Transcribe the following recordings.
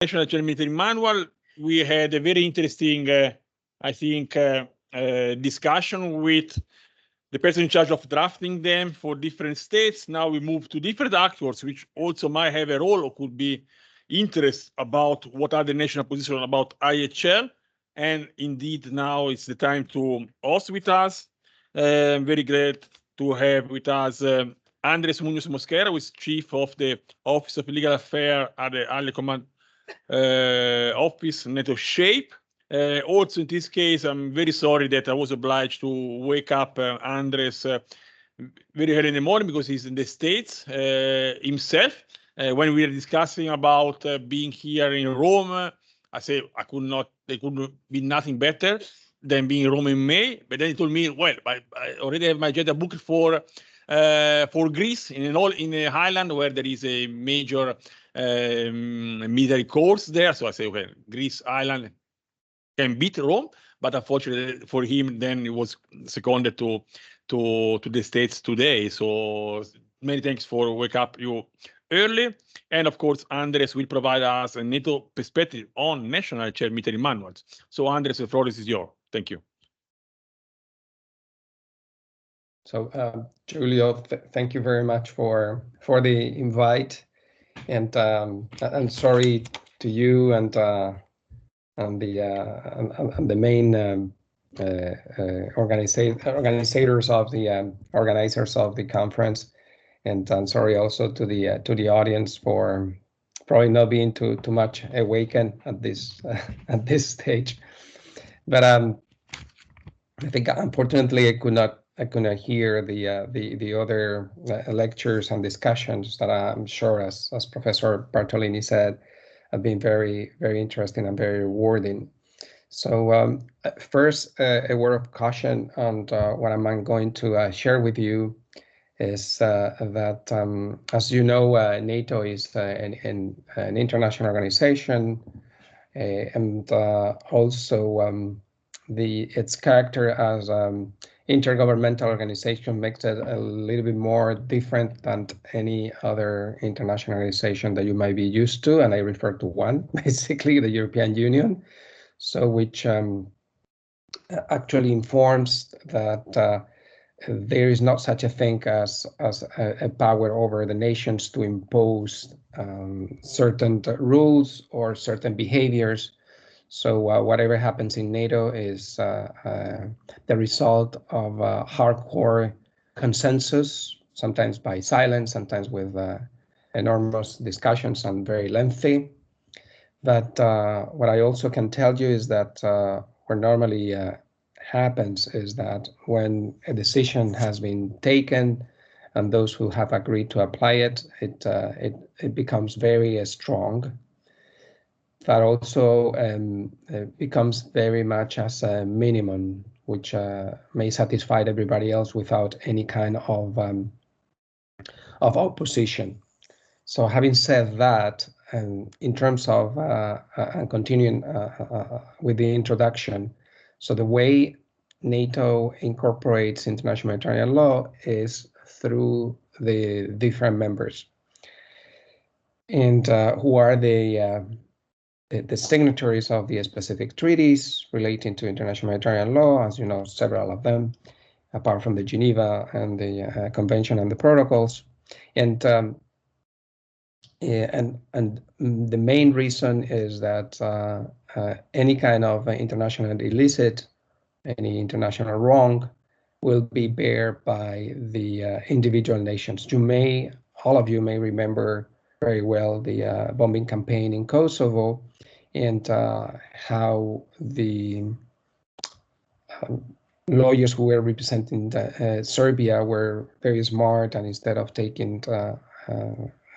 National Military Manual, we had a very interesting, I think, discussion with the person in charge of drafting them for different states. Now we move to different actors, which also might have a role or could be interest about what are the national positions about IHL. And indeed, now it's the time to host with us. I'm very glad to have with us Andres Munoz Mosquera, who is Chief of the Office of Legal Affairs at the High Command Office, NATO SHAPE. Also, in this case, I'm very sorry that I was obliged to wake up Andres very early in the morning because he's in the States himself. When we were discussing about being here in Rome, I said there could be nothing better than being in Rome in May. But then he told me, well, I already have my agenda booked for Greece in the Highland, where there is a major military course there. So I say, okay, Greece, Ireland can beat Rome, but unfortunately for him, then it was seconded to the States today. So many thanks for wake up you early. And of course, Andres will provide us a NATO perspective on national military manuals. So Andres, the floor is yours. Thank you. So Giulio, thank you very much for the invite, and I'm sorry to you and the main organizers of the conference, and I'm sorry also to the audience for probably not being too much awakened at this stage. But I think unfortunately I could not hear the other lectures and discussions that I'm sure, as Professor Bartolini said, have been very, very interesting and very rewarding. So first, a word of caution on what I'm going to share with you is that, as you know, NATO is an international organization, and also its character as intergovernmental organization makes it a little bit more different than any other international organization that you might be used to, and I refer to one, basically the European Union, so which actually informs that there is not such a thing as a power over the nations to impose certain rules or certain behaviors. So whatever happens in NATO is the result of hardcore consensus, sometimes by silence, sometimes with enormous discussions and very lengthy. But what I also can tell you is that what normally happens is that when a decision has been taken and those who have agreed to apply it, it becomes very strong. That also becomes very much as a minimum, which may satisfy everybody else without any kind of opposition. So having said that, in terms of continuing with the introduction, so the way NATO incorporates international humanitarian law is through the different members, and who are the signatories of the specific treaties relating to international humanitarian law, as you know, several of them, apart from the Geneva and the Convention and the protocols. And the main reason is that any kind of international illicit, any international wrong will be bared by the individual nations. All of you may remember very well the bombing campaign in Kosovo, and how the lawyers who were representing Serbia were very smart, and instead of taking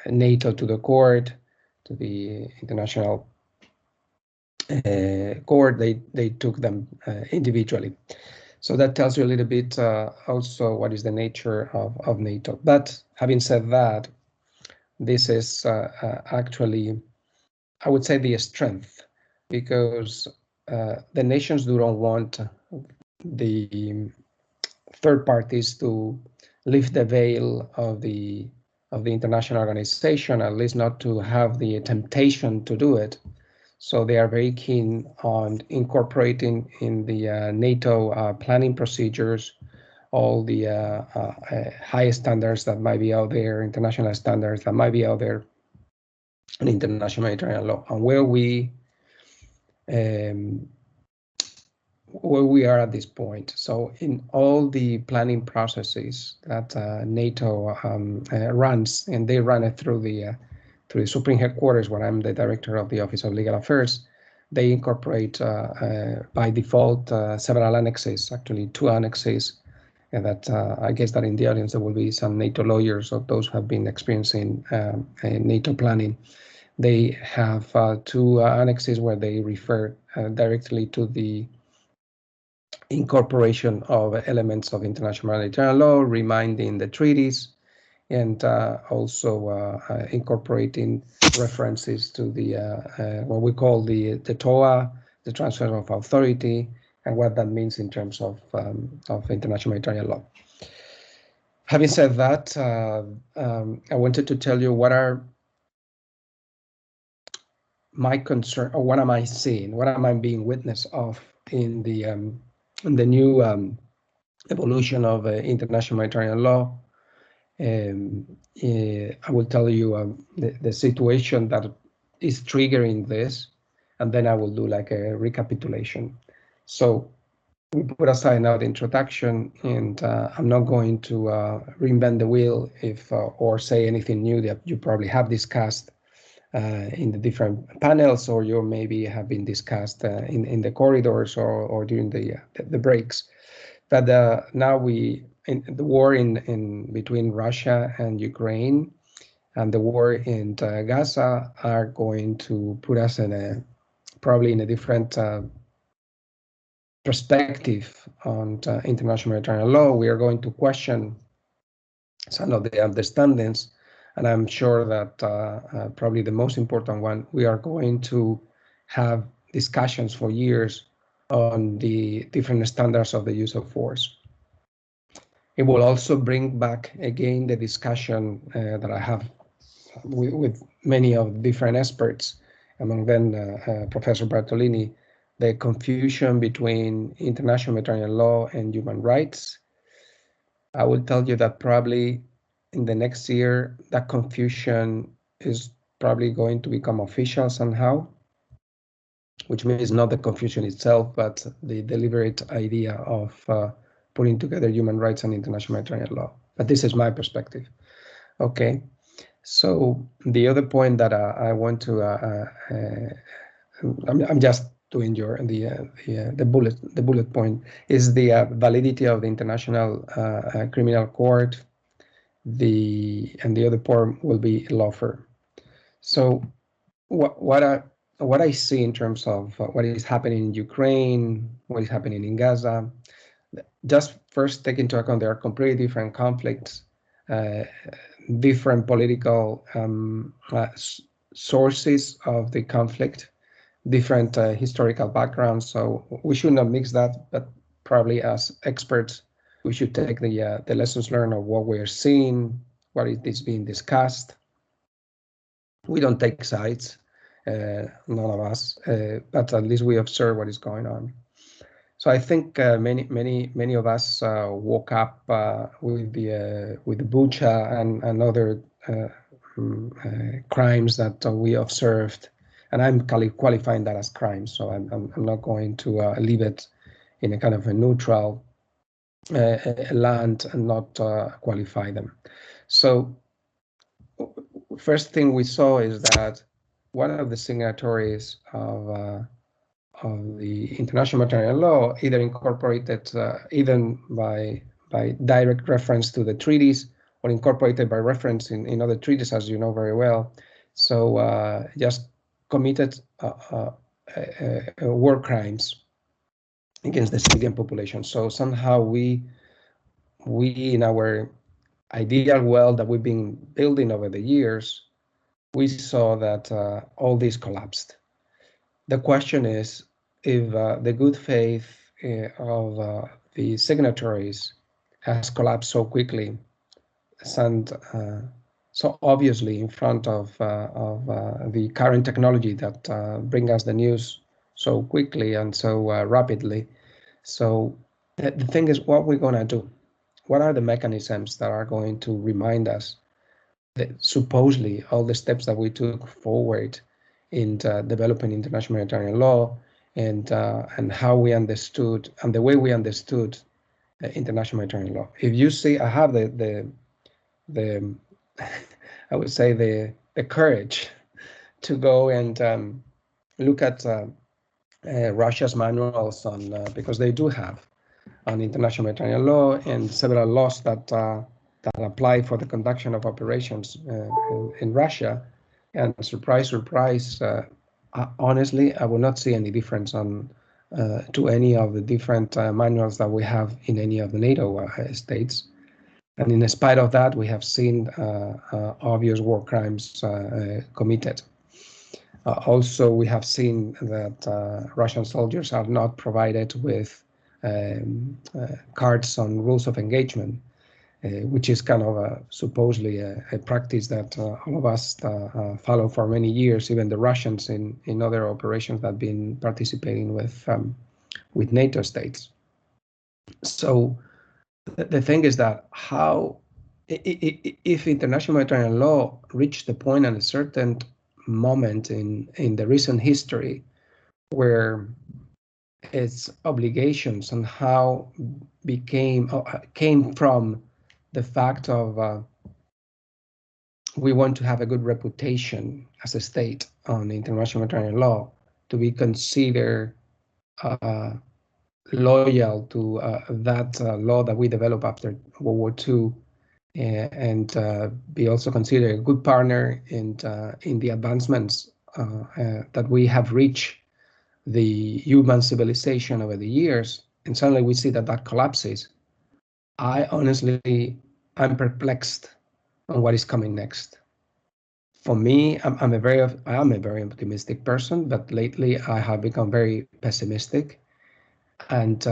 NATO to the court, to the international court, they took them individually. So that tells you a little bit also what is the nature of NATO. But having said that, this is actually, I would say, the strength, because the nations do not want the third parties to lift the veil of the international organization, at least not to have the temptation to do it. So they are very keen on incorporating in the NATO planning procedures all the high standards that might be out there, international standards that might be out there, and international humanitarian law, and where we are at this point. So in all the planning processes that NATO runs, and they run it through the Supreme Headquarters, where I'm the director of the Office of Legal Affairs, they incorporate by default several annexes, actually 2 annexes, and that I guess that in the audience there will be some NATO lawyers or those who have been experiencing NATO planning. They have 2 annexes where they refer directly to the incorporation of elements of international humanitarian law, reminding the treaties, and also incorporating references to the what we call the TOA, the transfer of authority, and what that means in terms of international humanitarian law. Having said that, I wanted to tell you what are my concern, or what am I seeing, what am I being witness of in the new evolution of international humanitarian law. I will tell you the situation that is triggering this, and then I will do like a recapitulation. So we put aside now the introduction, and I'm not going to reinvent the wheel or say anything new that you probably have discussed in the different panels, or you maybe have been discussed in the corridors or during the breaks. But now the war in between Russia and Ukraine and the war in Gaza are going to put us probably in a different perspective on international humanitarian law. We are going to question some of the understandings, and I'm sure that probably the most important one, we are going to have discussions for years on the different standards of the use of force. It will also bring back again the discussion that I have with many of different experts, among them Professor Bartolini, the confusion between international humanitarian law and human rights. I will tell you that probably in the next year, that confusion is probably going to become official somehow, which means not the confusion itself, but the deliberate idea of putting together human rights and international humanitarian law. But this is my perspective. Okay, so the other point that I want to, I'm just doing the bullet point, is the validity of the International Criminal Court. And the other point will be law firm. So what I see in terms of what is happening in Ukraine, what is happening in Gaza, just first take into account there are completely different conflicts, different political sources of the conflict, different historical backgrounds. So we should not mix that, but probably as experts, we should take the lessons learned of what we're seeing, what is being discussed. We don't take sides, none of us, but at least we observe what is going on. So I think many of us woke up with the Bucha and other crimes that we observed, and I'm qualifying that as crimes. So I'm not going to leave it in a kind of a neutral land and not qualify them. So first thing we saw is that one of the signatories of the international humanitarian law either incorporated even by direct reference to the treaties or incorporated by reference in other treaties, as you know very well. So just committed war crimes against the civilian population. So somehow we in our ideal world that we've been building over the years, we saw that all this collapsed. The question is if the good faith of the signatories has collapsed so quickly, and So obviously, in front of the current technology that bring us the news so quickly and so rapidly, so the thing is, what we're gonna do? What are the mechanisms that are going to remind us that supposedly all the steps that we took forward in developing international maritime law and how we understood and the way we understood international maritime law? If you see, I have the I would say the courage to go and look at Russia's manuals on because they do have on international maritime law and several laws that apply for the conduction of operations in Russia. And surprise, surprise, honestly, I will not see any difference on to any of the different manuals that we have in any of the NATO states. And in spite of that, we have seen obvious war crimes committed. Also, we have seen that Russian soldiers are not provided with cards on rules of engagement, which is kind of supposedly a practice that all of us follow for many years, even the Russians in other operations that have been participating with NATO states. So the thing is that how, if international maritime law reached the point at a certain moment in the recent history where its obligations and how came from the fact of we want to have a good reputation as a state on international maritime law, to be considered loyal to that law that we developed after World War II, and be also considered a good partner in the advancements that we have reached the human civilization over the years, and suddenly we see that that collapses. I'm perplexed on what is coming next. For me, I am a very optimistic person, but lately I have become very pessimistic, and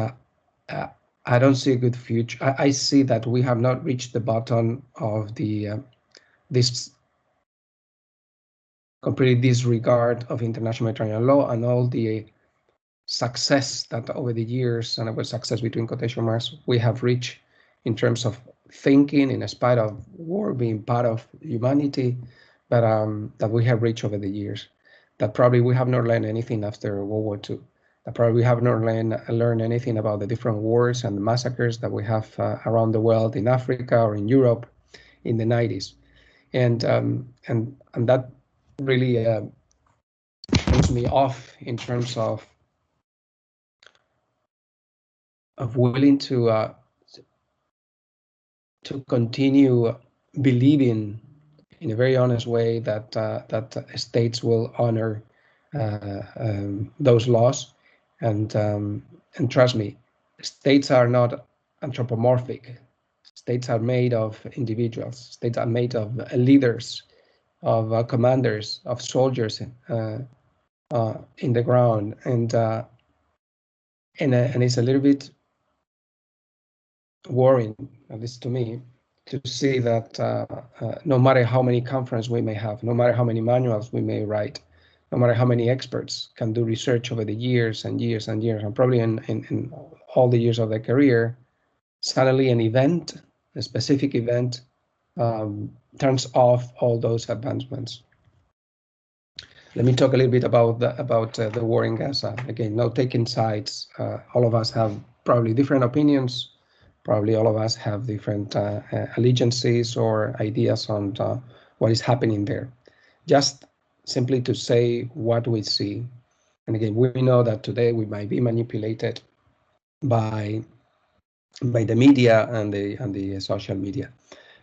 I don't see a good future. I see that we have not reached the bottom of this complete disregard of international maritime law and all the success that over the years, and with success between quotation marks, we have reached in terms of thinking, in spite of war being part of humanity, but that we have reached over the years. That probably we have not learned anything after World War II. That probably we have not learned anything about the different wars and the massacres that we have around the world, in Africa or in Europe in the 90s. And that really throws me off in terms of willing to continue believing in a very honest way that that states will honor those laws, and trust me, states are not anthropomorphic. States are made of individuals. States are made of leaders, of commanders, of soldiers in the ground, and it's a little bit worrying, at least to me, to see that no matter how many conferences we may have, no matter how many manuals we may write, no matter how many experts can do research over the years and years and years, and probably in all the years of their career, suddenly an event, a specific event, turns off all those advancements. Let me talk a little bit about the war in Gaza. Again, no taking sides. All of us have probably different opinions. Probably all of us have different allegiances or ideas on what is happening there. Just simply to say what we see. And again, we know that today we might be manipulated by the media and the social media.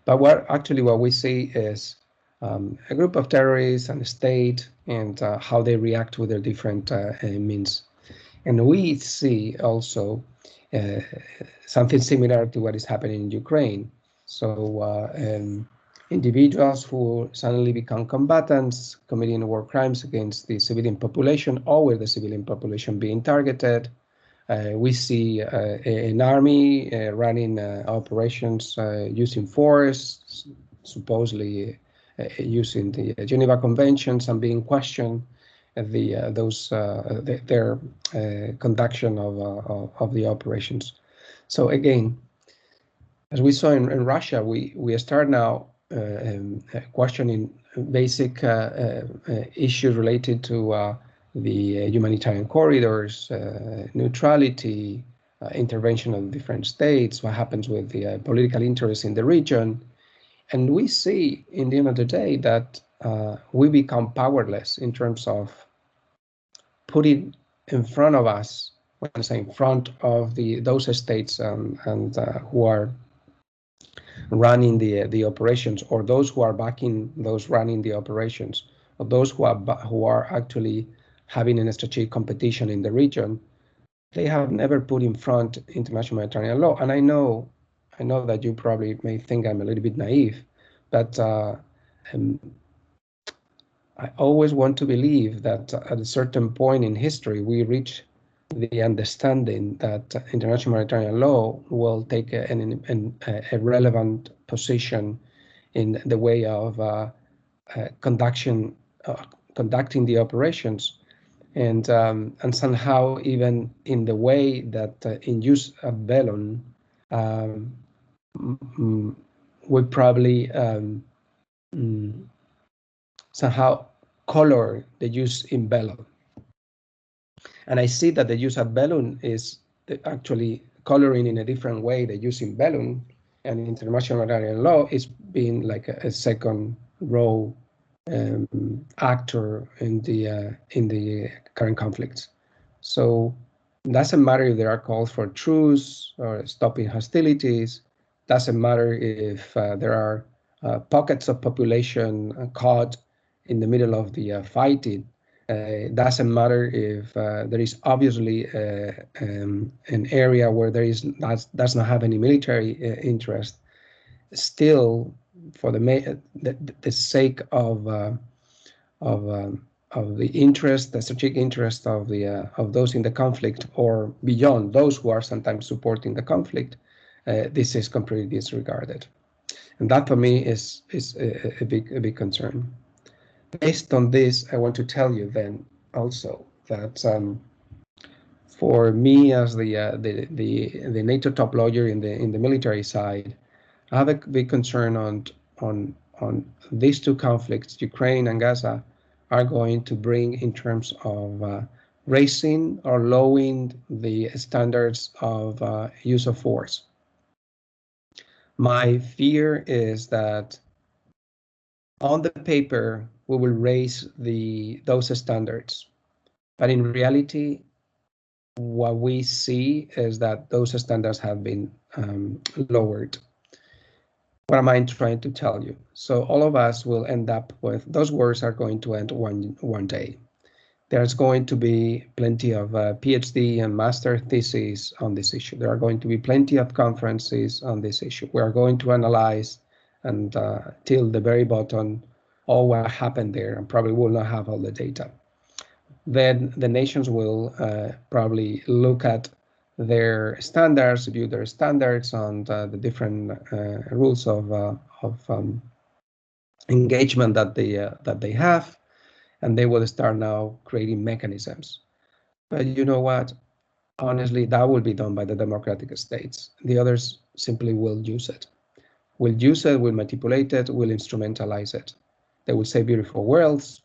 But what we see is a group of terrorists and a state, and how they react to their different means. And we see also something similar to what is happening in Ukraine. So individuals who suddenly become combatants, committing war crimes against the civilian population, or with the civilian population being targeted. We see an army running operations using force, supposedly using the Geneva Conventions and being questioned their conduction of the operations. So again, as we saw in Russia, we start now questioning basic issues related to the humanitarian corridors, neutrality, intervention of different states, what happens with the political interests in the region. And we see, in the end of the day, that we become powerless in terms of putting in front of us, when I say in front of those states and who are running the operations, or those who are backing those running the operations, or those who are actually having a strategic competition in the region. They have never put in front international humanitarian law. And I know that you probably may think I'm a little bit naive, but I always want to believe that at a certain point in history, we reach the understanding that international humanitarian law will take a relevant position in the way of conducting the operations, and somehow even in the way that in use ad bellum would probably somehow color the use in bellum. And I see that the use ad bellum is actually coloring in a different way the use in bellum, and international humanitarian law is being like a second row actor in the current conflicts. So it doesn't matter if there are calls for truce or stopping hostilities. Doesn't matter if there are pockets of population caught in the middle of the fighting. It doesn't matter if there is obviously an area where does not have any military interest. Still, for the sake of the interest, the strategic interest of those in the conflict, or beyond those who are sometimes supporting the conflict, this is completely disregarded, and that for me is a big concern. Based on this, I want to tell you then also that for me, as the NATO top lawyer in the military side, I have a big concern on these two conflicts, Ukraine and Gaza, are going to bring in terms of raising or lowering the standards of use of force. My fear is that on the paper, we will raise those standards, but in reality, what we see is that those standards have been lowered. What am I trying to tell you? So all of us will end up with, those wars are going to end one day. There's going to be plenty of PhD and master theses on this issue. There are going to be plenty of conferences on this issue. We are going to analyze and till the very bottom all what happened there, and probably will not have all the data. Then the nations will probably look at their standards, view their standards on the different rules of engagement that they have, and they will start now creating mechanisms. But you know what? Honestly, that will be done by the democratic states. The others simply will use it. Will manipulate it, will instrumentalize it. They will say beautiful words,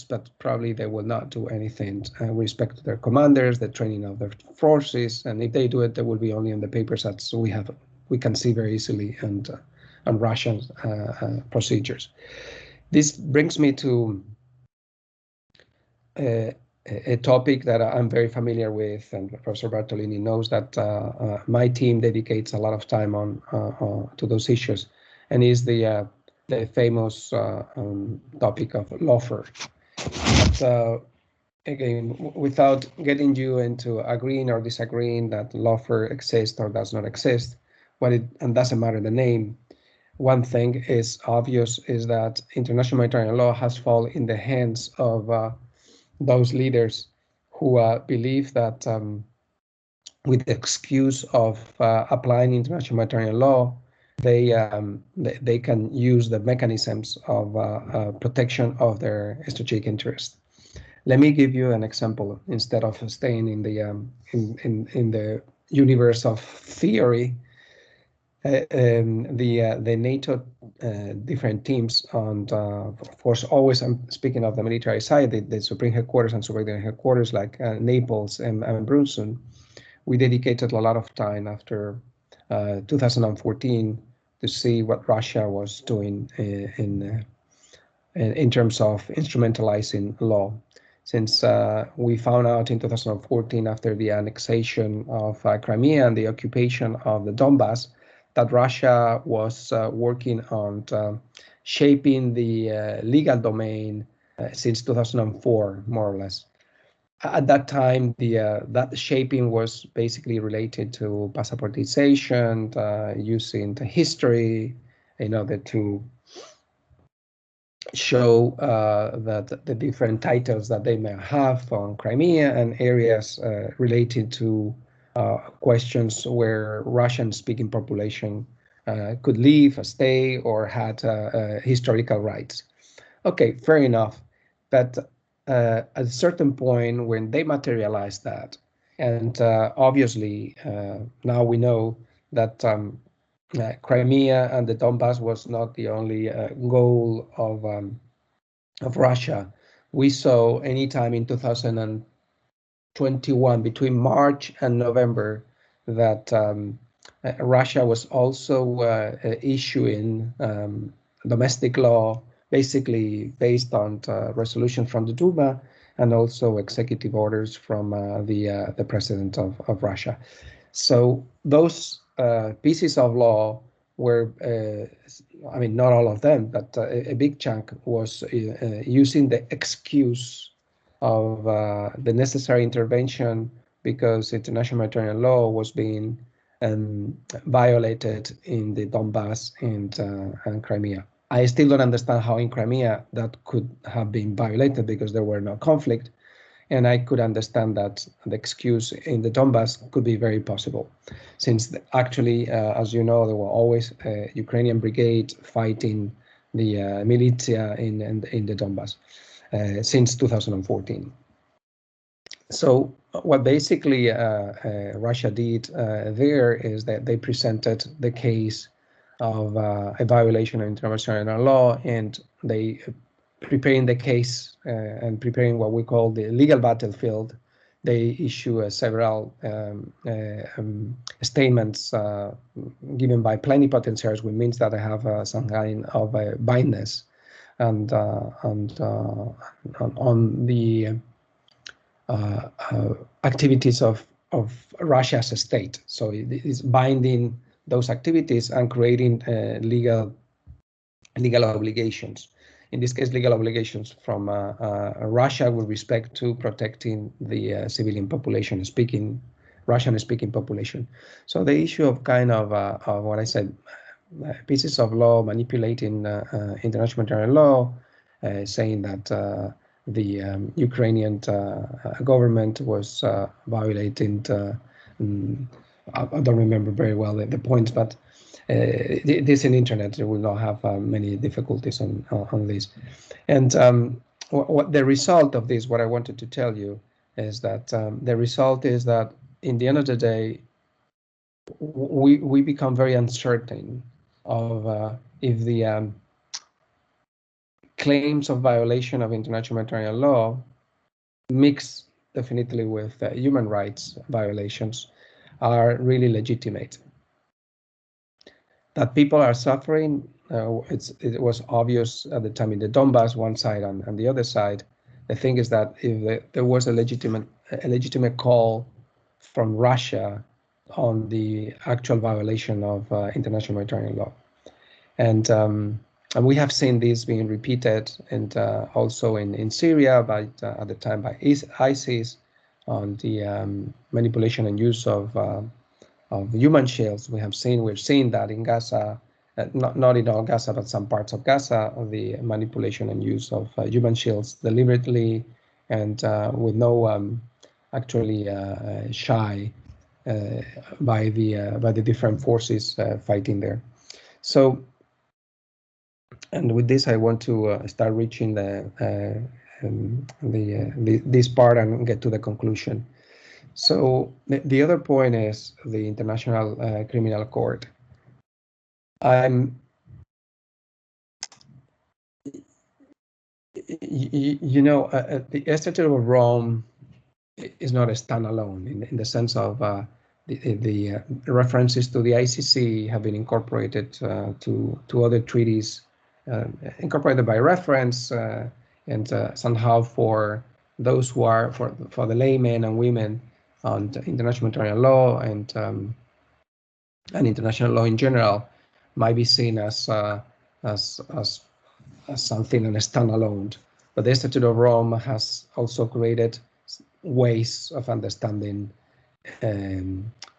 but probably they will not do anything with respect to their commanders, the training of their forces, and if they do it, they will be only on the papers that we can see very easily, and on Russian procedures. This brings me to a topic that I'm very familiar with, and Professor Bartolini knows that my team dedicates a lot of time to those issues, and is the famous topic of lawfare. But again, without getting you into agreeing or disagreeing that lawfare exists or does not exist, and doesn't matter the name, one thing is obvious, is that international humanitarian law has fallen in the hands of those leaders who believe that with the excuse of applying international humanitarian law, they can use the mechanisms of protection of their strategic interest. Let me give you an example instead of staying in the universe of theory. The NATO different teams, and of course, always I'm speaking of the military side, the Supreme Headquarters and Subordinate Headquarters like Naples and Brunson. We dedicated a lot of time after 2014 to see what Russia was doing in terms of instrumentalizing law. Since we found out in 2014, after the annexation of Crimea and the occupation of the Donbass, that Russia was working on shaping the legal domain since 2004, more or less. At that time, that shaping was basically related to passportization, using the history in order to show that the different titles that they may have on Crimea and areas related to questions where Russian-speaking population could live, stay, or had historical rights. Okay, fair enough. But at a certain point, when they materialized that, and obviously now we know that Crimea and the Donbass was not the only goal of Russia. We saw anytime in 2021, between March and November, that Russia was also issuing domestic law, basically based on resolution from the Duma and also executive orders from the president of Russia. So those pieces of law were, I mean, not all of them, but a big chunk was using the excuse of the necessary intervention because international humanitarian law was being violated in the Donbass and Crimea. I still don't understand how in Crimea that could have been violated because there were no conflict. And I could understand that the excuse in the Donbass could be very possible, since actually, as you know, there were always Ukrainian brigade fighting the militia in the Donbass since 2014. So what basically Russia did there is that they presented the case of a violation of international law, and they preparing the case and preparing what we call the legal battlefield. They issue several statements given by plenipotentiaries, which means that they have some kind of bindness and on the activities of Russia as a state. So it is binding those activities and creating legal obligations. In this case, legal obligations from Russia with respect to protecting the civilian population, Russian-speaking population. So the issue of kind of what I said, pieces of law manipulating international humanitarian law, saying that the Ukrainian government was violating. I don't remember very well the points, but this in internet will not have many difficulties on this. And what the result of this, what I wanted to tell you, is that the result is that in the end of the day, we become very uncertain of if the claims of violation of international humanitarian law mix definitely with human rights violations are really legitimate. That people are suffering, it was obvious at the time in the Donbass, one side and the other side. The thing is that if there was a legitimate call from Russia on the actual violation of international humanitarian law, and we have seen this being repeated, and also in Syria, at the time by ISIS, on the manipulation and use of human shields. We're seeing that in Gaza, not in all Gaza, but some parts of Gaza, the manipulation and use of human shields deliberately and with no actually shy by the different forces fighting there. So, and with this, I want to start reaching this part and get to the conclusion. So the other point is the International Criminal Court. The Statute of Rome is not a standalone in the sense of the references to the ICC have been incorporated to other treaties, incorporated by reference, and somehow for those who are for the laymen and women on international maritime law and international law in general might be seen as something on a standalone. But the Statute of Rome has also created ways of understanding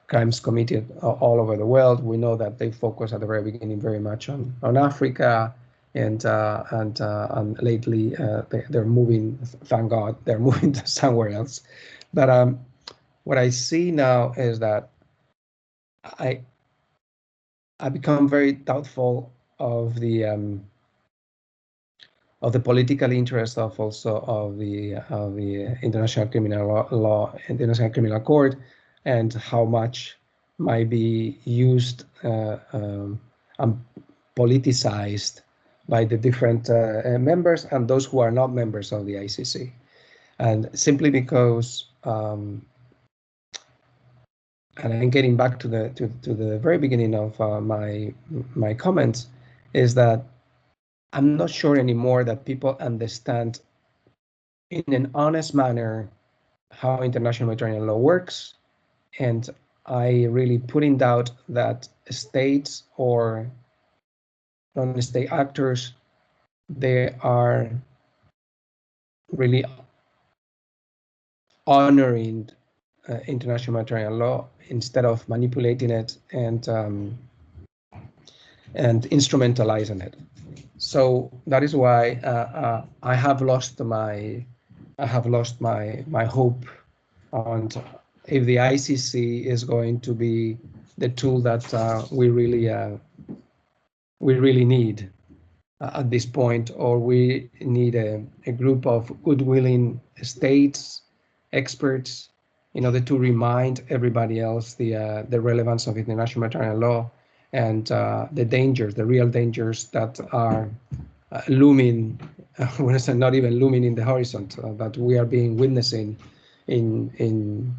crimes committed all over the world. We know that they focus at the very beginning very much on Africa, and lately they're moving. Thank God, they're moving to somewhere else. But what I see now is that I become very doubtful of the political interest of the International Criminal Law, International Criminal Court, and how much might be used and politicized by the different members and those who are not members of the ICC, and simply because. And I'm getting back to the very beginning of my comments, is that I'm not sure anymore that people understand in an honest manner how international maritime law works, and I really put in doubt that states or non-state actors, they are really honoring international maritime law instead of manipulating it and instrumentalizing it. So that is why I have lost my hope on if the ICC is going to be the tool that we really need at this point, or we need a group of good-willing states, experts, in order to remind everybody else the relevance of international maritime law and the real dangers that are looming, when I say not even looming in the horizon, that we are witnessing in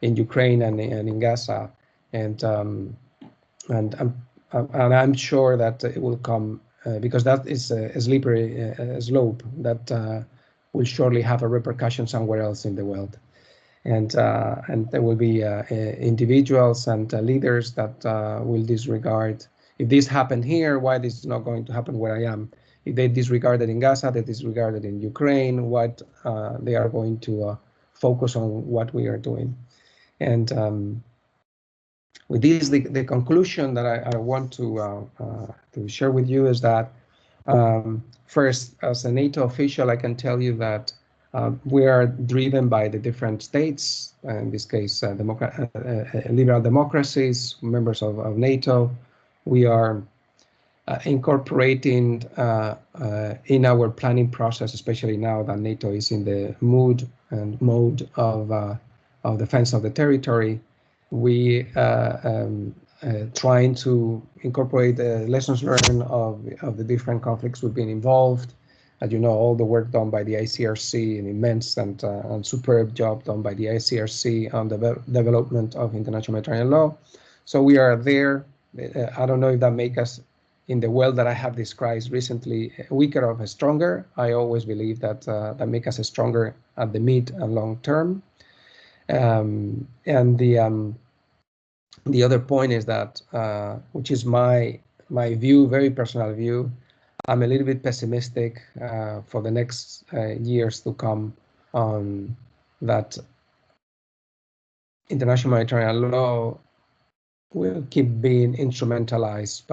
Ukraine and in Gaza, and I'm sure that it will come because that is a slippery slope that will surely have a repercussion somewhere else in the world. And there will be individuals and leaders that will disregard. If this happened here, why this is not going to happen where I am? If they disregarded in Gaza, they disregarded in Ukraine, what they are going to focus on what we are doing. And with this, the conclusion that I want to share with you is that first, as a NATO official, I can tell you that we are driven by the different states, in this case, liberal democracies, members of NATO. We are incorporating in our planning process, especially now that NATO is in the mode of defense of the territory. We trying to incorporate the lessons learned of the different conflicts we've been involved. As you know, all the work done by the ICRC, an immense and superb job done by the ICRC on the development of international maritime law. So we are there. I don't know if that makes us, in the world that I have described recently, weaker or stronger. I always believe that that makes us stronger at the mid and long term. And the other point is that, which is my view, very personal view, I'm a little bit pessimistic for the next years to come on that international maritime law will keep being instrumentalized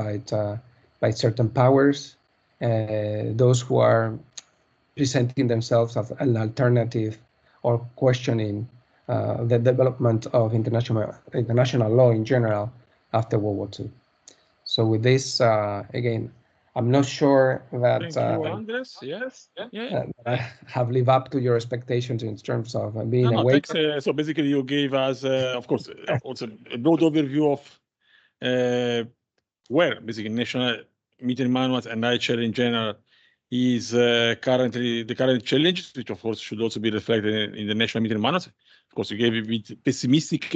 by certain powers, those who are presenting themselves as an alternative or questioning the development of international law in general after World War II. So with this, again, I'm not sure that Thank you, Andres. Yes. Yeah. I have lived up to your expectations in terms of being No, awake. thanks. So basically, you gave us, of course, also a broad overview of where basically national military manuals and IHL in general is currently the current challenges, which of course should also be reflected in the national military manuals. Of course, you gave a bit pessimistic,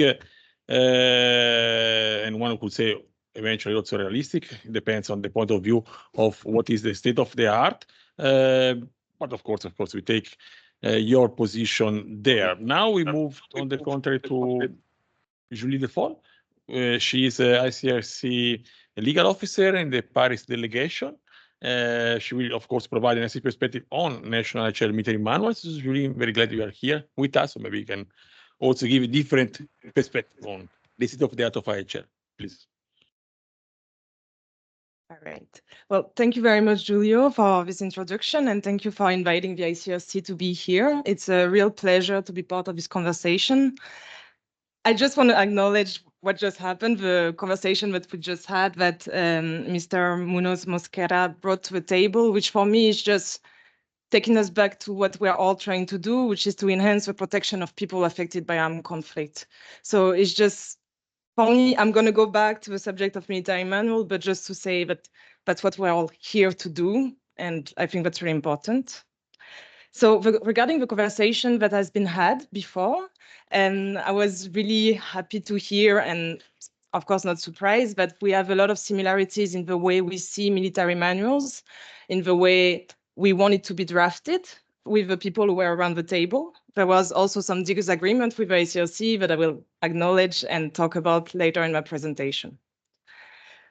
and one could say eventually also realistic. It depends on the point of view of what is the state of the art. But of course, we take your position there. Now we move on the contrary to Julie Defol. She is a ICRC legal officer in the Paris delegation. She will, of course, provide an ICRC perspective on national IHL military manuals. Julie, I'm very glad you are here with us. So maybe you can also give a different perspective on the state of the art of IHL, please. All right. Well, thank you very much, Giulio, for this introduction, and thank you for inviting the ICRC to be here. It's a real pleasure to be part of this conversation. I just want to acknowledge what just happened, the conversation that we just had that Mr. Munoz Mosquera brought to the table, which for me is just taking us back to what we're all trying to do, which is to enhance the protection of people affected by armed conflict. So it's just, for me, I'm going to go back to the subject of military manual, but just to say that that's what we're all here to do. And I think that's really important. So regarding the conversation that has been had before, and I was really happy to hear, and of course not surprised, but we have a lot of similarities in the way we see military manuals, in the way we want it to be drafted with the people who were around the table. There was also some disagreement with the ICRC that I will acknowledge and talk about later in my presentation.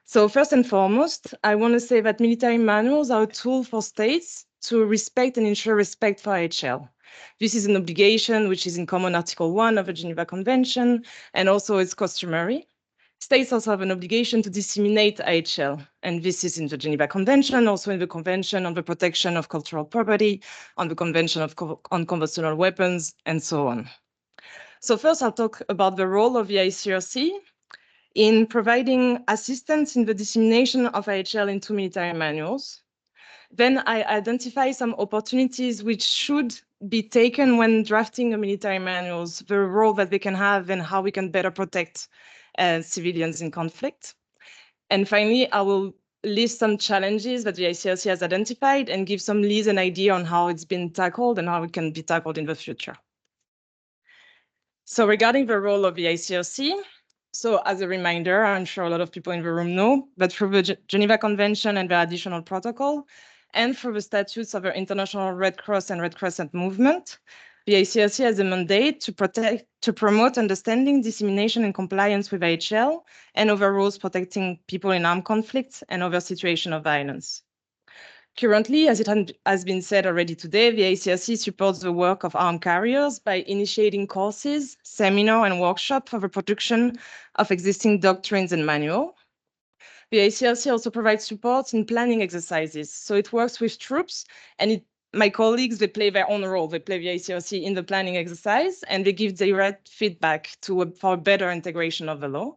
So first and foremost, I want to say that military manuals are a tool for states to respect and ensure respect for IHL. This is an obligation which is in common Article 1 of the Geneva Convention, and also it's customary. States also have an obligation to disseminate IHL, and this is in the Geneva Convention, also in the Convention on the Protection of Cultural Property, on the Convention on Conventional Weapons, and so on. So first, I'll talk about the role of the ICRC in providing assistance in the dissemination of IHL into military manuals. Then I identify some opportunities which should be taken when drafting a military manuals, the role that they can have and how we can better protect civilians in conflict. And finally, I will list some challenges that the ICRC has identified and give some leads and idea on how it's been tackled and how it can be tackled in the future. So regarding the role of the ICRC, so as a reminder, I'm sure a lot of people in the room know, but through the Geneva Convention and the additional protocol, and through the statutes of the International Red Cross and Red Crescent movement, the ICRC has a mandate to promote understanding, dissemination, and compliance with IHL and other rules protecting people in armed conflicts and other situations of violence. Currently, as it has been said already today, the ICRC supports the work of armed carriers by initiating courses, seminars, and workshops for the production of existing doctrines and manuals. The ICRC also provides support in planning exercises. So it works with troops, and my colleagues, they play their own role. They play the ICRC in the planning exercise, and they give direct feedback for better integration of the law.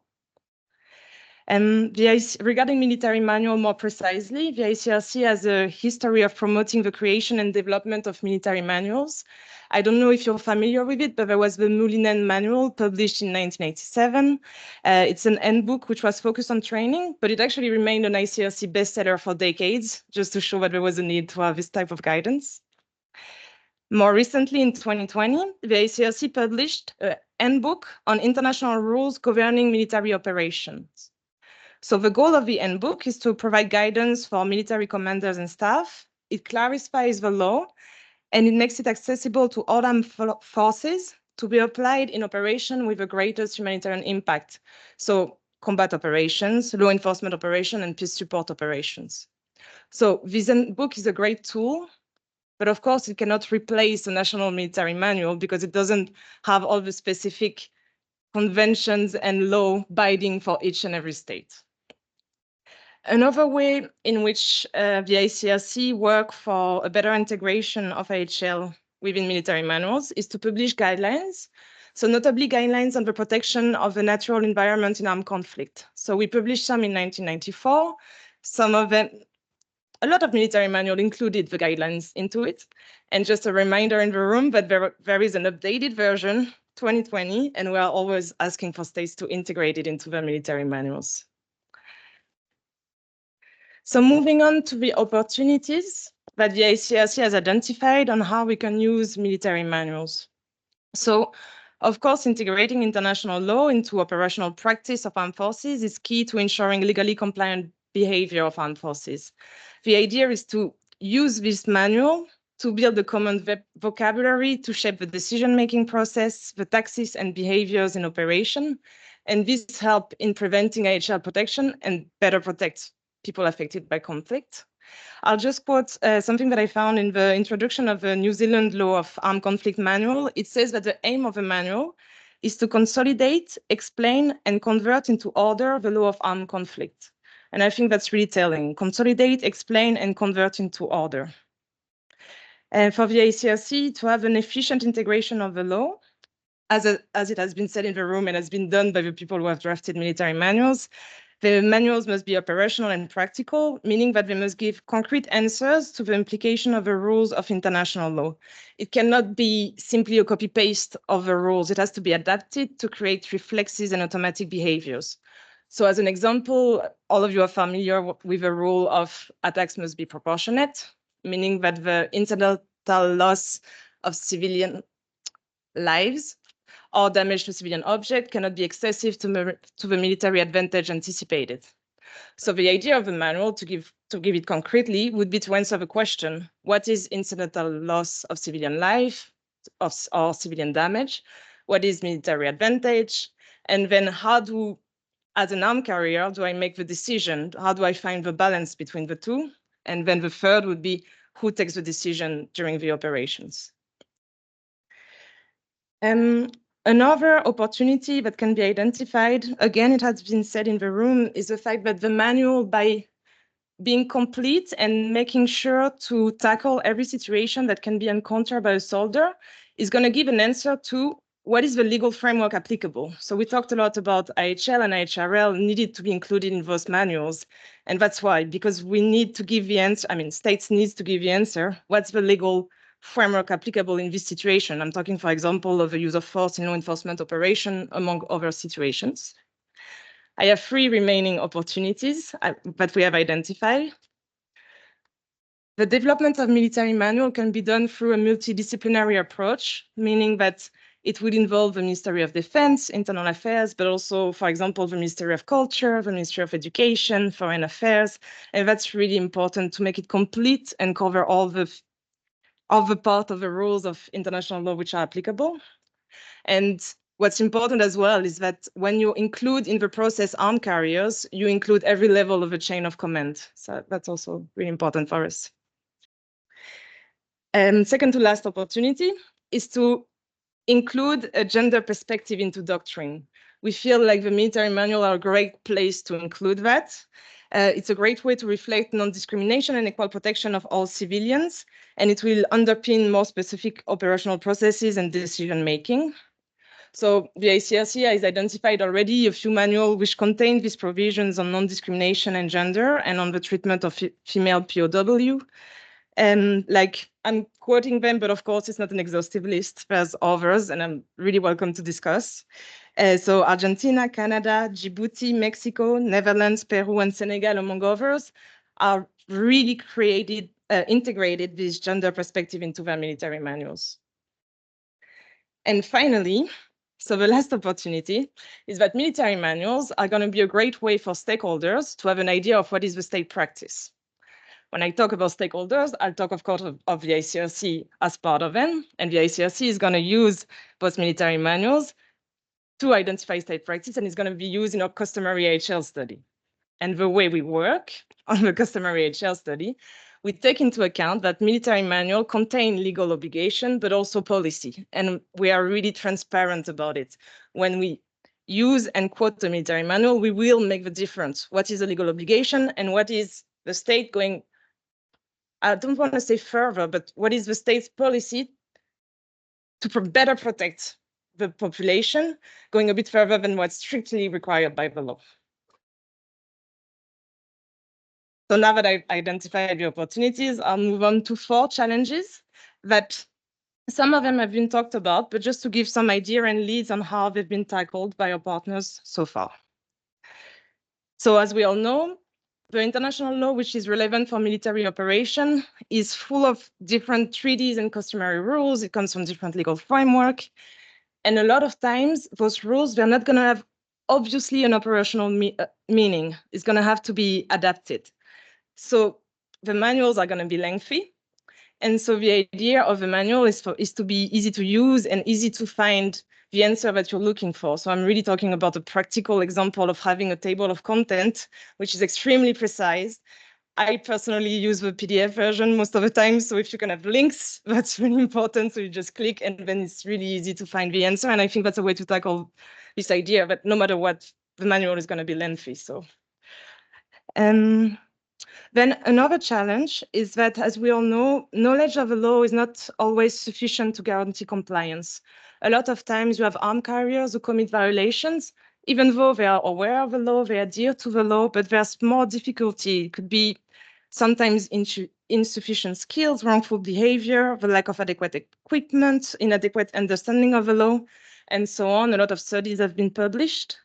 And regarding military manual more precisely, the ICRC has a history of promoting the creation and development of military manuals. I don't know if you're familiar with it, but there was the Moulinen Manual published in 1987. It's an handbook which was focused on training, but it actually remained an ICRC bestseller for decades, just to show that there was a need to have this type of guidance. More recently, in 2020, the ICRC published a handbook on international rules governing military operations. So the goal of the handbook is to provide guidance for military commanders and staff. It clarifies the law, and it makes it accessible to all armed forces to be applied in operation with the greatest humanitarian impact. So combat operations, law enforcement operations, and peace support operations. So this book is a great tool, but of course it cannot replace the National Military Manual because it doesn't have all the specific conventions and law binding for each and every state. Another way in which the ICRC work for a better integration of IHL within military manuals is to publish guidelines So notably guidelines on the protection of the natural environment in armed conflict. So we published some in 1994. Some of them, a lot of military manual included the guidelines into it. And just a reminder in the room that there is an updated version, 2020, and we are always asking for states to integrate it into their military manuals. So moving on to the opportunities that the ICRC has identified on how we can use military manuals. So, of course, integrating international law into operational practice of armed forces is key to ensuring legally compliant behavior of armed forces. The idea is to use this manual to build a common vocabulary to shape the decision-making process, the tactics and behaviors in operation, and this help in preventing IHL protection and better protect people affected by conflict. I'll just quote something that I found in the introduction of the New Zealand Law of Armed Conflict Manual. It says that the aim of the manual is to consolidate, explain, and convert into order the law of armed conflict. And I think that's really telling. Consolidate, explain, and convert into order. And for the ICRC to have an efficient integration of the law, as it has been said in the room and has been done by the people who have drafted military manuals, the manuals must be operational and practical, meaning that they must give concrete answers to the implication of the rules of international law. It cannot be simply a copy-paste of the rules. It has to be adapted to create reflexes and automatic behaviors. So as an example, all of you are familiar with the rule of attacks must be proportionate, meaning that the incidental loss of civilian lives or damage to civilian object cannot be excessive to the military advantage anticipated. So the idea of the manual, to give it concretely, would be to answer the question, what is incidental loss of civilian life or civilian damage? What is military advantage? And then how do, as an armed carrier, do I make the decision? How do I find the balance between the two? And then the third would be, who takes the decision during the operations? Another opportunity that can be identified, again, it has been said in the room, is the fact that the manual, by being complete and making sure to tackle every situation that can be encountered by a soldier, is going to give an answer to what is the legal framework applicable. So we talked a lot about IHL and IHRL needed to be included in those manuals. And that's why, because we need to give the answer, states needs to give the answer, what's the legal framework applicable in this situation. I'm talking, for example, of the use of force in law enforcement operation, among other situations. I have 3 remaining opportunities that we have identified. The development of military manual can be done through a multidisciplinary approach, meaning that it would involve the Ministry of Defense, Internal Affairs, but also, for example, the Ministry of Culture, the Ministry of Education, Foreign Affairs, and that's really important to make it complete and cover all the part of the rules of international law which are applicable. And what's important as well is that when you include in the process armed carriers, you include every level of the chain of command. So that's also really important for us. And second to last opportunity is to include a gender perspective into doctrine. We feel like the military manual are a great place to include that. It's a great way to reflect non-discrimination and equal protection of all civilians, and it will underpin more specific operational processes and decision-making. So the ICRC has identified already a few manuals which contain these provisions on non-discrimination and gender and on the treatment of female POW. And I'm quoting them, but of course it's not an exhaustive list. There's others, and I'm really welcome to discuss. So Argentina, Canada, Djibouti, Mexico, Netherlands, Peru, and Senegal, among others, are really integrated this gender perspective into their military manuals. And finally, so the last opportunity is that military manuals are going to be a great way for stakeholders to have an idea of what is the state practice. When I talk about stakeholders, I'll talk, of course, of the ICRC as part of them, and the ICRC is going to use those military manuals to identify state practice, and it's going to be used in our customary IHL study. And the way we work on the customary IHL study, we take into account that military manual contain legal obligation, but also policy, and we are really transparent about it. When we use and quote the military manual, we will make the difference. What is a legal obligation and what is the state going, I don't want to say further, but what is the state's policy to better protect the population, going a bit further than what's strictly required by the law. So now that I've identified the opportunities, I'll move on to 4 challenges that some of them have been talked about, but just to give some idea and leads on how they've been tackled by our partners so far. So as we all know, the international law, which is relevant for military operation, is full of different treaties and customary rules. It comes from different legal framework. And a lot of times, those rules, they're not going to have obviously an operational meaning. It's going to have to be adapted. So the manuals are going to be lengthy. And so the idea of the manual is to be easy to use and easy to find the answer that you're looking for. So I'm really talking about a practical example of having a table of content, which is extremely precise. I personally use the PDF version most of the time. So if you can have links, that's really important. So you just click and then it's really easy to find the answer. And I think that's a way to tackle this idea that no matter what, the manual is going to be lengthy. So then another challenge is that, as we all know, knowledge of the law is not always sufficient to guarantee compliance. A lot of times you have armed carriers who commit violations, even though they are aware of the law, they adhere to the law, but there's more difficulty. It could be sometimes insufficient skills, wrongful behavior, the lack of adequate equipment, inadequate understanding of the law, and so on. A lot of studies have been published.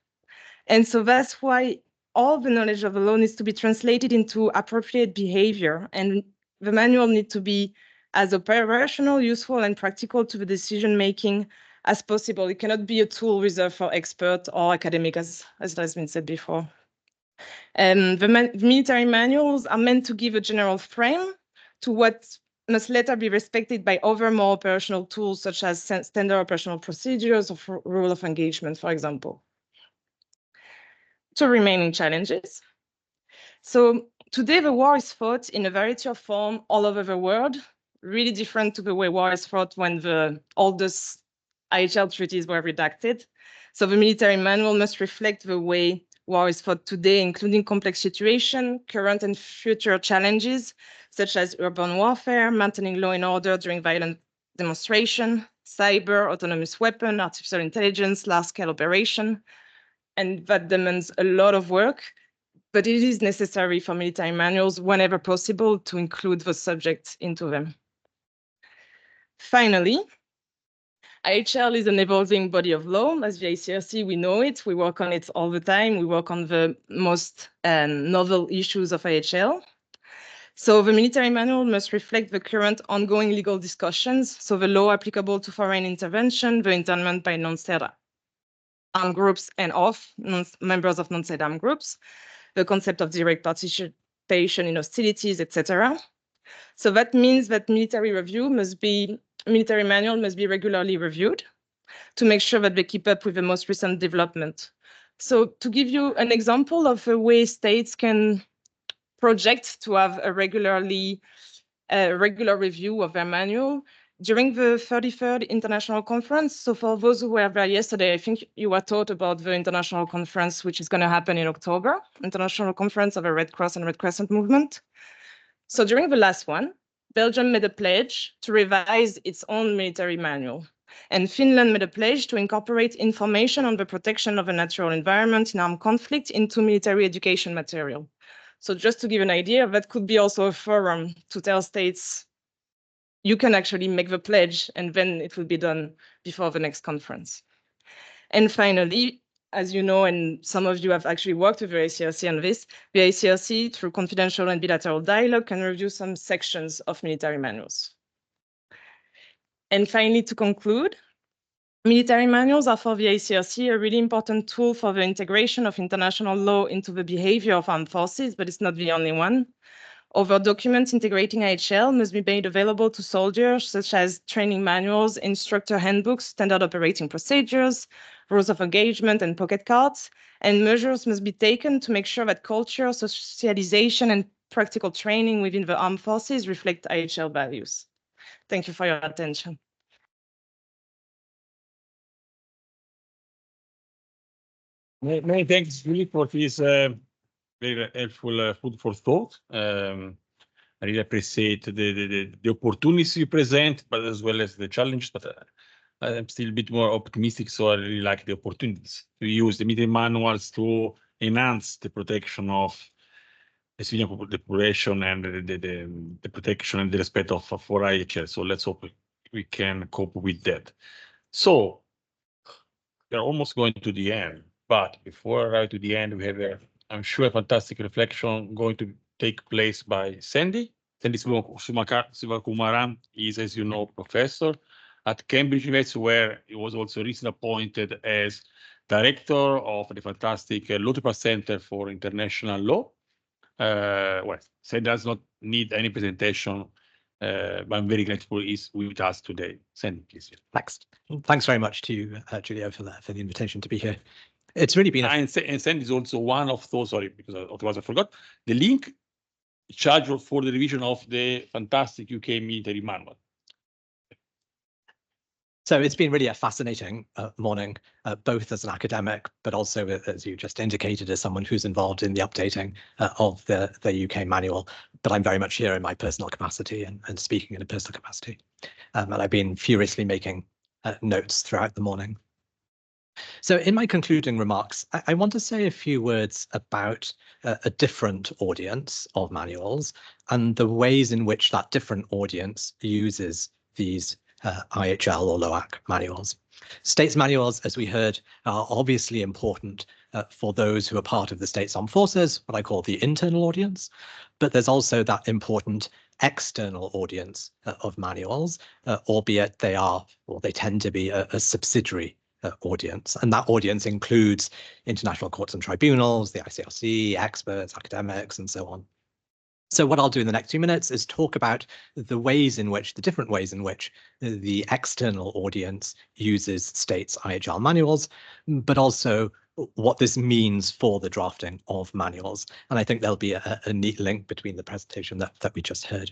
And so that's why all the knowledge of the law needs to be translated into appropriate behavior, and the manual needs to be as operational, useful, and practical to the decision-making as possible. It cannot be a tool reserved for experts or academic, as has been said before. The military manuals are meant to give a general frame to what must later be respected by other more operational tools, such as standard operational procedures or rule of engagement, for example. 2 remaining challenges. So today the war is fought in a variety of forms all over the world, really different to the way war is fought when the oldest IHL treaties were redacted. So the military manual must reflect the way war is fought today, including complex situations, current and future challenges, such as urban warfare, maintaining law and order during violent demonstration, cyber, autonomous weapon, artificial intelligence, large-scale operation. And that demands a lot of work, but it is necessary for military manuals whenever possible to include the subject into them. Finally, IHL is an evolving body of law. As the ICRC, we know it. We work on it all the time. We work on the most novel issues of IHL. So the military manual must reflect the current ongoing legal discussions. So the law applicable to foreign intervention, the internment by non-state armed groups and of members of non-state armed groups, the concept of direct participation in hostilities, etc. So that means that military manual must be regularly reviewed to make sure that they keep up with the most recent development. So to give you an example of a way states can project to have a regular review of their manual, during the 33rd International Conference, so for those who were there yesterday, I think you were taught about the international conference, which is going to happen in October, International Conference of the Red Cross and Red Crescent Movement. So during the last one, Belgium made a pledge to revise its own military manual. And Finland made a pledge to incorporate information on the protection of the natural environment in armed conflict into military education material. So just to give an idea, that could be also a forum to tell states, you can actually make the pledge and then it will be done before the next conference. And finally, as you know, and some of you have actually worked with the ICRC on this, the ICRC, through confidential and bilateral dialogue, can review some sections of military manuals. And finally, to conclude, military manuals are for the ICRC a really important tool for the integration of international law into the behavior of armed forces, but it's not the only one. Other documents integrating IHL must be made available to soldiers, such as training manuals, instructor handbooks, standard operating procedures, rules of engagement, and pocket cards. And measures must be taken to make sure that culture, socialization, and practical training within the armed forces reflect IHL values. Thank you for your attention. Many thanks, really, for this very helpful food for thought. I really appreciate the opportunities you present, but as well as the challenges. But I'm still a bit more optimistic, so I really like the opportunities to use the military manuals to enhance the protection of the civilian population and the protection and the respect of for IHL. So let's hope we can cope with that. So we're almost going to the end, but before I arrive to the end, we have I'm sure a fantastic reflection going to take place by Sandy. Sandy Sivakumaran is, as you know, professor at Cambridge University, where he was also recently appointed as director of the fantastic Law Department Center for International Law. Well, Sandy does not need any presentation, but I'm very grateful he's with us today. Sandy, please. Thanks. Thanks very much to you, Giulio, for the invitation to be here. It's really been and Sandy is also one of those, sorry, because otherwise I forgot, the link charged for the revision of the fantastic UK military manual. So it's been really a fascinating morning, both as an academic, but also, as you just indicated, as someone who's involved in the updating of the UK manual. But I'm very much here in my personal capacity and speaking in a personal capacity. And I've been furiously making notes throughout the morning. So in my concluding remarks, I want to say a few words about a different audience of manuals and the ways in which that different audience uses these IHL or LOAC manuals. States manuals, as we heard, are obviously important for those who are part of the state's armed forces, what I call the internal audience, but there's also that important external audience of manuals, albeit they are, or they tend to be a subsidiary audience. And that audience includes international courts and tribunals, the ICRC, experts, academics, and so on. So what I'll do in the next 2 minutes is talk about the ways in which, the different ways in which the external audience uses states' IHL manuals, but also what this means for the drafting of manuals. And I think there'll be a neat link between the presentation that we just heard.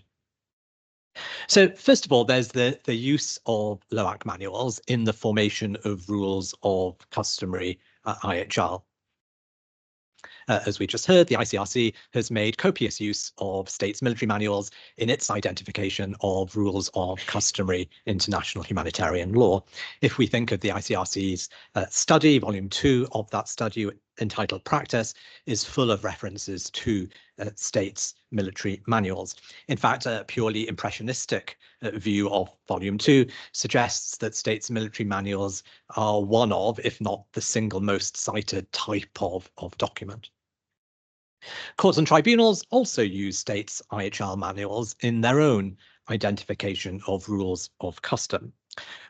So first of all, there's the use of LOAC manuals in the formation of rules of customary IHL. As we just heard, the ICRC has made copious use of states' military manuals in its identification of rules of customary international humanitarian law. If we think of the ICRC's study, volume 2 of that study entitled Practice is full of references to states' military manuals. In fact, a purely impressionistic view of volume 2 suggests that states' military manuals are one of, if not the single most cited type of document. Courts and tribunals also use states' IHL manuals in their own identification of rules of custom.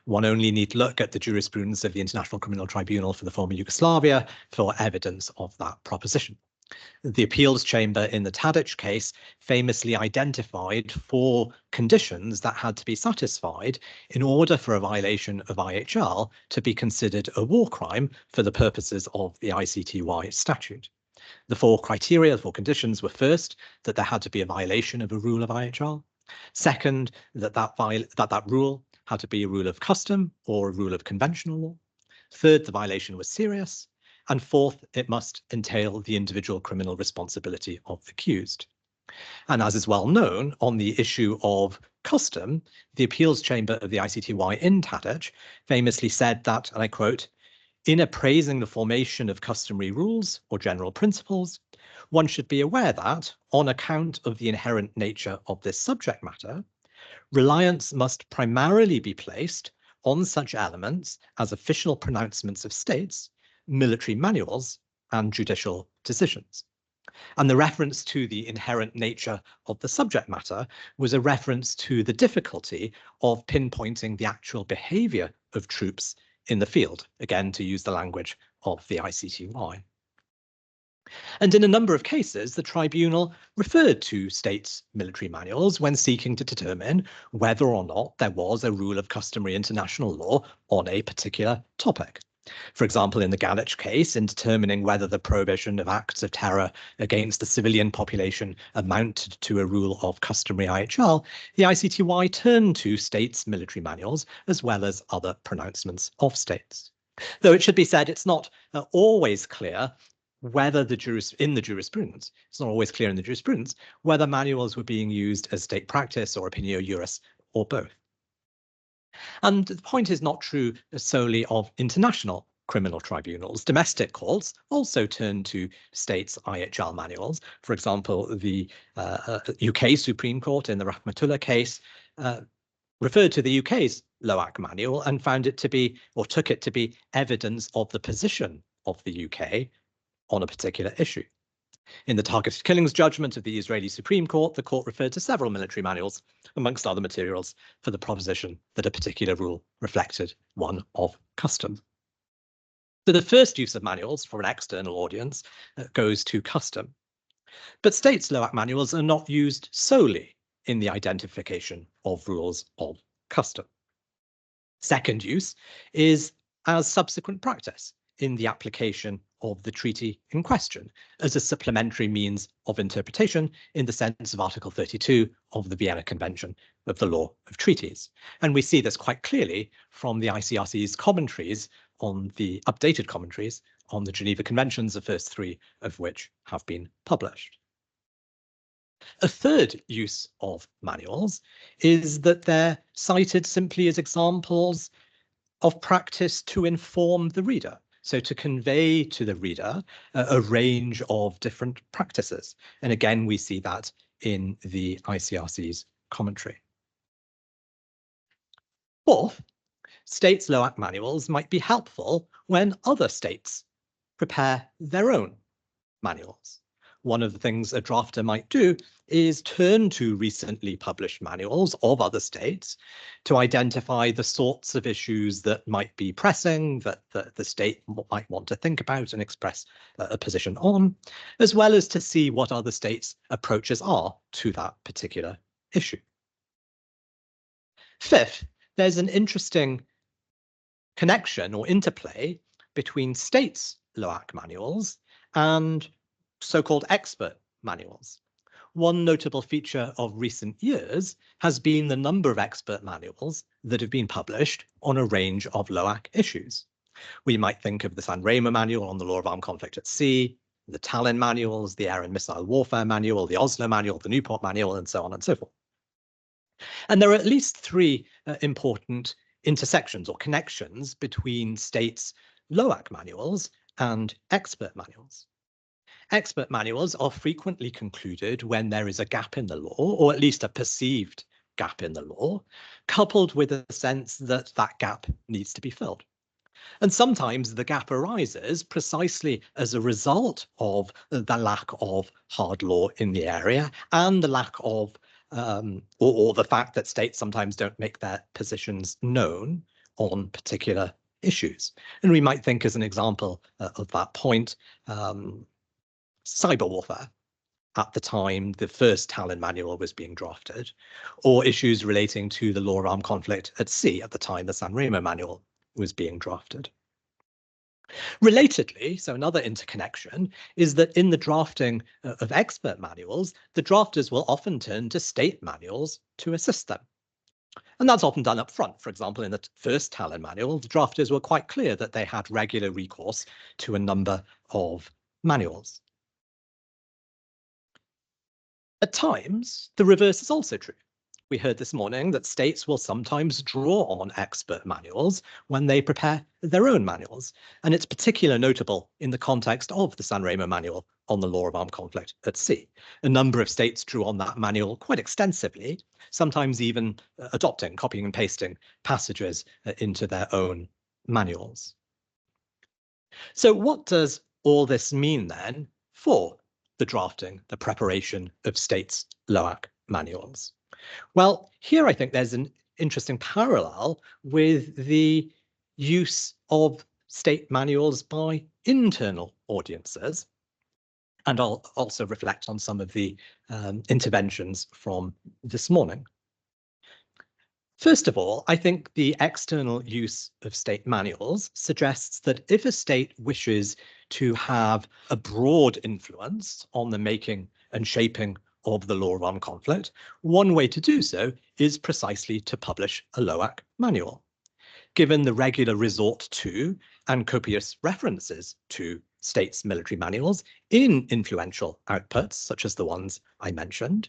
One only need look at the jurisprudence of the International Criminal Tribunal for the former Yugoslavia for evidence of that proposition. The appeals chamber in the Tadic case famously identified 4 conditions that had to be satisfied in order for a violation of IHL to be considered a war crime for the purposes of the ICTY statute. The 4 criteria, the 4 conditions were first, that there had to be a violation of a rule of IHL. Second, that rule had to be a rule of custom or a rule of conventional law. Third, the violation was serious. And fourth, it must entail the individual criminal responsibility of the accused. And as is well known, on the issue of custom, the appeals chamber of the ICTY in Tadic famously said that, and I quote, "In appraising the formation of customary rules or general principles, one should be aware that, on account of the inherent nature of this subject matter, reliance must primarily be placed on such elements as official pronouncements of states, military manuals, and judicial decisions." And the reference to the inherent nature of the subject matter was a reference to the difficulty of pinpointing the actual behavior of troops in the field, again, to use the language of the ICTY. And in a number of cases, the tribunal referred to states' military manuals when seeking to determine whether or not there was a rule of customary international law on a particular topic. For example, in the Galich case, in determining whether the prohibition of acts of terror against the civilian population amounted to a rule of customary IHL, the ICTY turned to states' military manuals as well as other pronouncements of states. Though it should be said, it's not always clear whether in the jurisprudence, it's not always clear in the jurisprudence, whether manuals were being used as state practice or opinio juris or both. And the point is not true solely of international criminal tribunals. Domestic courts also turn to states' IHL manuals. For example, the UK Supreme Court in the Rahmatullah case referred to the UK's LOAC manual and found it to be, or took it to be, evidence of the position of the UK on a particular issue. In the targeted killings judgment of the Israeli Supreme Court, the court referred to several military manuals, amongst other materials, for the proposition that a particular rule reflected one of custom. So the first use of manuals for an external audience goes to custom. But states' LOAC manuals are not used solely in the identification of rules of custom. Second use is as subsequent practice in the application of the treaty in question as a supplementary means of interpretation in the sense of Article 32 of the Vienna Convention of the Law of Treaties. And we see this quite clearly from the ICRC's commentaries on the updated commentaries on the Geneva Conventions, the first three of which have been published. A third use of manuals is that they're cited simply as examples of practice to inform the reader. So to convey to the reader a range of different practices. And again, we see that in the ICRC's commentary. Fourth, states' LOAC manuals might be helpful when other states prepare their own manuals. One of the things a drafter might do is turn to recently published manuals of other states to identify the sorts of issues that might be pressing, that the state might want to think about and express a position on, as well as to see what other states' approaches are to that particular issue. Fifth, there's an interesting connection or interplay between states' LOAC manuals and so-called expert manuals. One notable feature of recent years has been the number of expert manuals that have been published on a range of LOAC issues. We might think of the San Remo manual on the law of armed conflict at sea, the Tallinn manuals, the air and missile warfare manual, the Oslo manual, the Newport manual, and so on and so forth. And there are at least three important intersections or connections between states' LOAC manuals and expert manuals. Expert manuals are frequently concluded when there is a gap in the law, or at least a perceived gap in the law, coupled with a sense that that gap needs to be filled. And sometimes the gap arises precisely as a result of the lack of hard law in the area and the lack of, or the fact that states sometimes don't make their positions known on particular issues. And we might think as an example of that point, cyber warfare at the time the first Tallinn manual was being drafted, or issues relating to the law of armed conflict at sea at the time the San Remo manual was being drafted. Relatedly, so another interconnection is that in the drafting of expert manuals, the drafters will often turn to state manuals to assist them. And that's often done up front. For example, in the first Tallinn manual, the drafters were quite clear that they had regular recourse to a number of manuals. At times, the reverse is also true. We heard this morning that states will sometimes draw on expert manuals when they prepare their own manuals, and it's particularly notable in the context of the San Remo manual on the law of armed conflict at sea. A number of states drew on that manual quite extensively, sometimes even adopting, copying and pasting passages into their own manuals. So what does all this mean then for the drafting, the preparation of states' LOAC manuals? Well, here I think there's an interesting parallel with the use of state manuals by internal audiences. And I'll also reflect on some of the interventions from this morning. First of all, I think the external use of state manuals suggests that if a state wishes to have a broad influence on the making and shaping of the law of armed conflict, one way to do so is precisely to publish a LOAC manual. Given the regular resort to and copious references to states' military manuals in influential outputs, such as the ones I mentioned,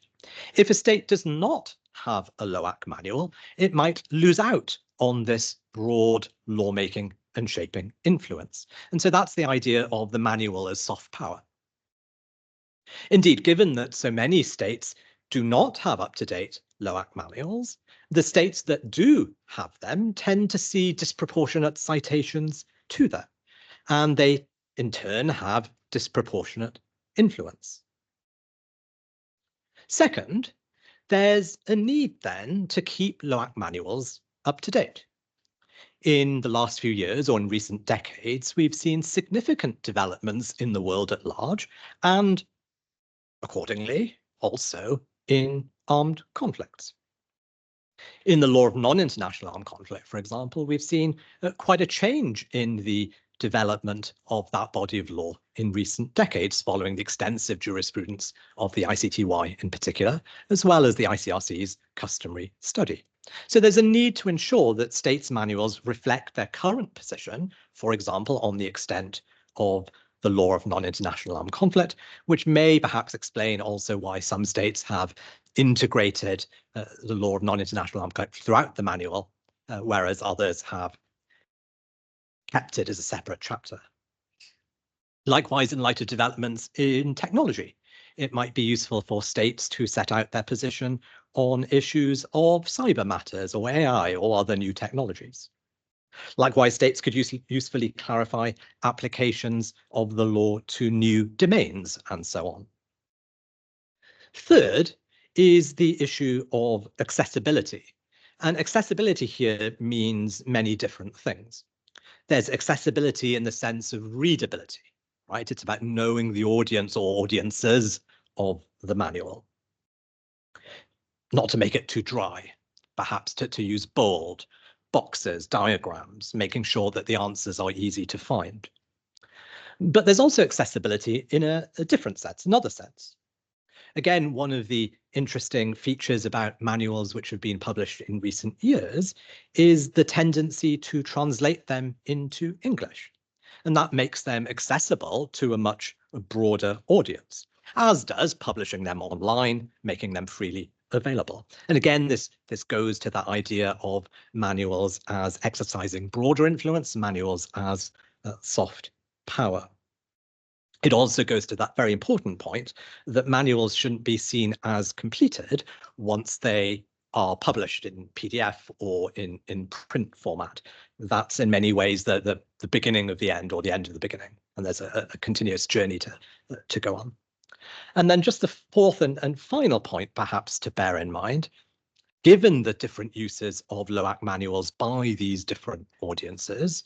if a state does not have a LOAC manual, it might lose out on this broad lawmaking and shaping influence. And so that's the idea of the manual as soft power. Indeed, given that so many states do not have up-to-date LOAC manuals, the states that do have them tend to see disproportionate citations to them, and they in turn have disproportionate influence. Second, there's a need then to keep LOAC manuals up to date. In the last few years, or in recent decades, we've seen significant developments in the world at large, and accordingly, also in armed conflicts. In the law of non-international armed conflict, for example, we've seen quite a change in the development of that body of law in recent decades, following the extensive jurisprudence of the ICTY in particular, as well as the ICRC's customary study. So there's a need to ensure that states' manuals reflect their current position, for example, on the extent of the law of non-international armed conflict, which may perhaps explain also why some states have integrated the law of non-international armed conflict throughout the manual, whereas others have kept it as a separate chapter. Likewise, in light of developments in technology, it might be useful for states to set out their position on issues of cyber matters or AI or other new technologies. Likewise, states could usefully clarify applications of the law to new domains and so on. Third is the issue of accessibility. And accessibility here means many different things. There's accessibility in the sense of readability, right? It's about knowing the audience or audiences of the manual. Not to make it too dry, perhaps to use bold, boxes, diagrams, making sure that the answers are easy to find. But there's also accessibility in a different sense, another sense. Again, one of the interesting features about manuals which have been published in recent years is the tendency to translate them into English. And that makes them accessible to a much broader audience, as does publishing them online, making them freely available. And again, this goes to that idea of manuals as exercising broader influence, manuals as soft power. It also goes to that very important point that manuals shouldn't be seen as completed once they are published in PDF or in print format. That's in many ways the beginning of the end or the end of the beginning. And there's a continuous journey to go on. And then just the fourth and final point, perhaps to bear in mind, given the different uses of LOAC manuals by these different audiences,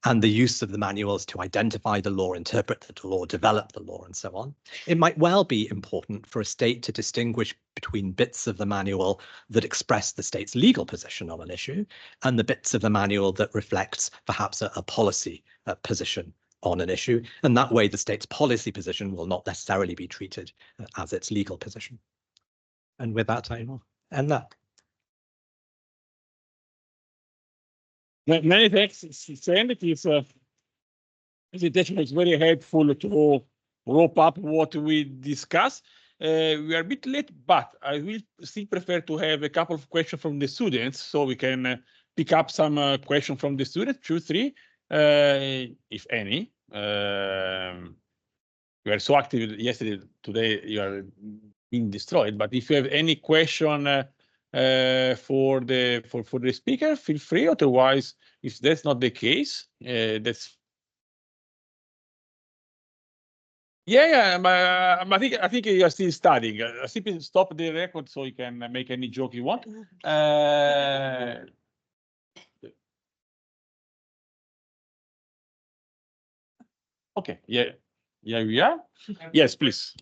and the use of the manuals to identify the law, interpret the law, develop the law, and so on, it might well be important for a state to distinguish between bits of the manual that express the state's legal position on an issue and the bits of the manual that reflects perhaps a policy position on an issue. And that way, the state's policy position will not necessarily be treated as its legal position. And with that, I will end that. Many thanks, Sandy. This presentation is very helpful to wrap up what we discussed. We are a bit late, but I will still prefer to have a couple of questions from the students, so we can pick up some questions from the students, 2, 3, if any. We were so active yesterday, today you are being destroyed, but if you have any question for the speaker, feel free. Otherwise, if that's not the case, that's I think you are still studying. I simply stop the record so you can make any joke you want. Okay, yeah, we are. Yes, please.